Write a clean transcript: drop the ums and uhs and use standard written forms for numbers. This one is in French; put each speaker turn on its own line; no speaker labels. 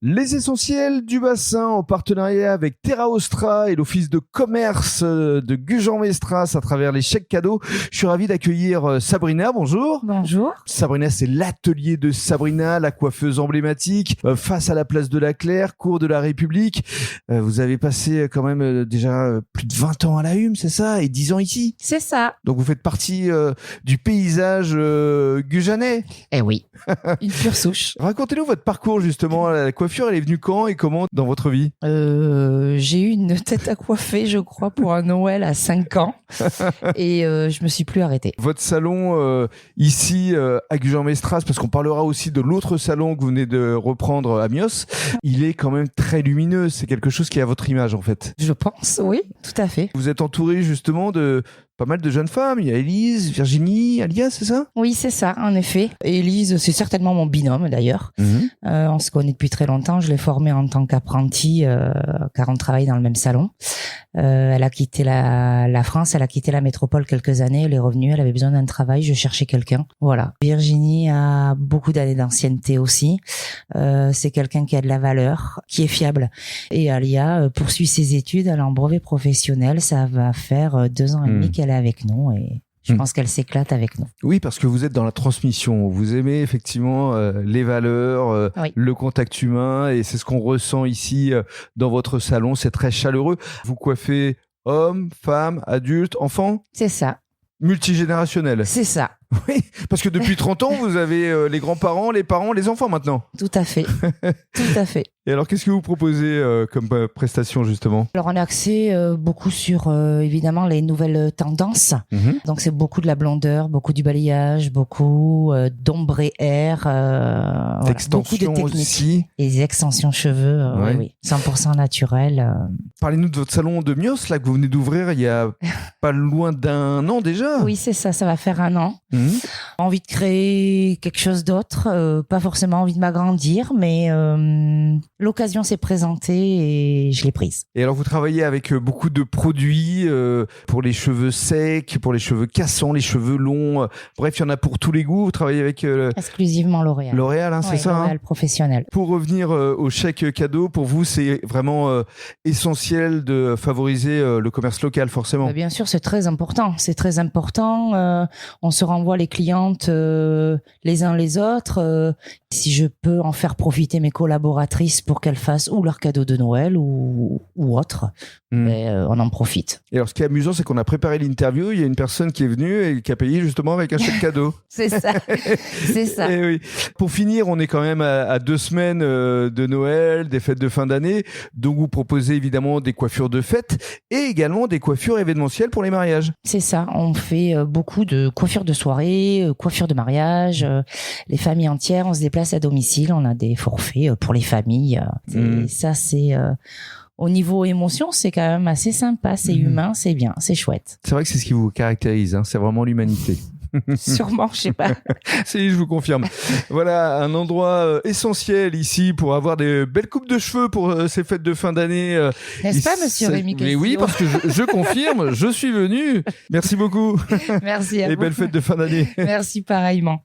Les essentiels du bassin en partenariat avec Terra Ostra et l'office de commerce de Gujan-Mestras à travers les chèques cadeaux. Je suis ravi d'accueillir Sabrina. Bonjour.
Bonjour.
Sabrina, c'est l'atelier de Sabrina, la coiffeuse emblématique, face à la place de la Claire, cours de la République. Vous avez passé quand même déjà plus de 20 ans à la Hume, c'est ça? Et 10 ans ici?
C'est ça.
Donc vous faites partie du paysage gujanais.
Eh oui, une pure souche.
Racontez-nous votre parcours justement. La coiffure, elle est venue quand et comment dans votre vie?
J'ai eu une tête à coiffer, je crois, pour un Noël à 5 ans. Et je me suis plus arrêtée.
Votre salon ici à Gujan-Mestras, parce qu'on parlera aussi de l'autre salon que vous venez de reprendre à Mios, il est quand même très lumineux. C'est quelque chose qui est à votre image en fait.
Je pense, oui, tout à fait.
Vous êtes entouré justement de pas mal de jeunes femmes. Il y a Élise, Virginie, Alia, c'est ça?
Oui, c'est ça, en effet. Élise, c'est certainement mon binôme d'ailleurs. On se connaît depuis très longtemps. Je l'ai formée en tant qu'apprentie, car on travaille dans le même salon. Elle a quitté la France, elle a quitté la métropole quelques années, elle est revenue, elle avait besoin d'un travail, je cherchais quelqu'un. Voilà. Virginie a beaucoup d'années d'ancienneté aussi. C'est quelqu'un qui a de la valeur, qui est fiable. Et Alia poursuit ses études, elle est en brevet professionnel. Ça va faire 2 ans et demi qu'elle est avec nous et je pense qu'elle s'éclate avec nous.
Oui, parce que vous êtes dans la transmission. Vous aimez effectivement les valeurs,
oui.
Le contact humain, et c'est ce qu'on ressent ici dans votre salon. C'est très chaleureux. Vous coiffez hommes, femmes, adultes, enfants?
C'est ça.
Multigénérationnel.
C'est ça.
Oui, parce que depuis 30 ans, vous avez les grands-parents, les enfants maintenant.
Tout à fait. Tout à fait.
Et alors, qu'est-ce que vous proposez comme prestation, justement?
Alors, on a axé beaucoup sur, évidemment, les nouvelles tendances. Donc, c'est beaucoup de la blondeur, beaucoup du balayage, beaucoup d'ombre et air. Voilà, beaucoup de techniques.
Aussi.
Et des extensions cheveux, oui. 100% naturel.
Parlez-nous de votre salon de Mios, là, que vous venez d'ouvrir il y a pas loin d'1 an déjà.
Oui, c'est ça, ça va faire 1 an. Envie de créer quelque chose d'autre, pas forcément envie de m'agrandir, mais l'occasion s'est présentée et je l'ai prise.
Et alors vous travaillez avec beaucoup de produits pour les cheveux secs, pour les cheveux cassants, les cheveux longs, bref, il y en a pour tous les goûts. Vous travaillez avec
exclusivement L'Oréal.
L'Oréal, c'est ça,
L'Oréal professionnel.
Pour revenir au chèque cadeau, pour vous c'est vraiment essentiel de favoriser le commerce local, forcément.
Bien sûr, c'est très important. C'est très important. On se renvoie les clientes les uns les autres. Si je peux en faire profiter mes collaboratrices pour qu'elles fassent ou leur cadeau de Noël ou autre, on en profite.
Et alors, ce qui est amusant, c'est qu'on a préparé l'interview. Il y a une personne qui est venue et qui a payé justement avec un chèque cadeau.
C'est ça. C'est ça.
Et oui. Pour finir, on est quand même à 2 semaines de Noël, des fêtes de fin d'année. Donc, vous proposez évidemment des coiffures de fête et également des coiffures événementielles pour les mariages.
C'est ça. On fait beaucoup de coiffures de soirée, coiffures de mariage. Les familles entières, on se déplace à domicile. On a des forfaits pour les familles. Et ça, c'est... au niveau émotion, c'est quand même assez sympa. C'est humain, c'est bien, c'est chouette.
C'est vrai que c'est ce qui vous caractérise. C'est vraiment l'humanité.
Sûrement, je sais pas.
Si, je vous confirme. Voilà, un endroit essentiel ici pour avoir des belles coupes de cheveux pour ces fêtes de fin d'année.
N'est-ce pas, monsieur Rémi Castillo?
Mais oui, parce que je confirme, je suis venu. Merci beaucoup.
Merci à vous.
Et belles fêtes de fin d'année.
Merci pareillement.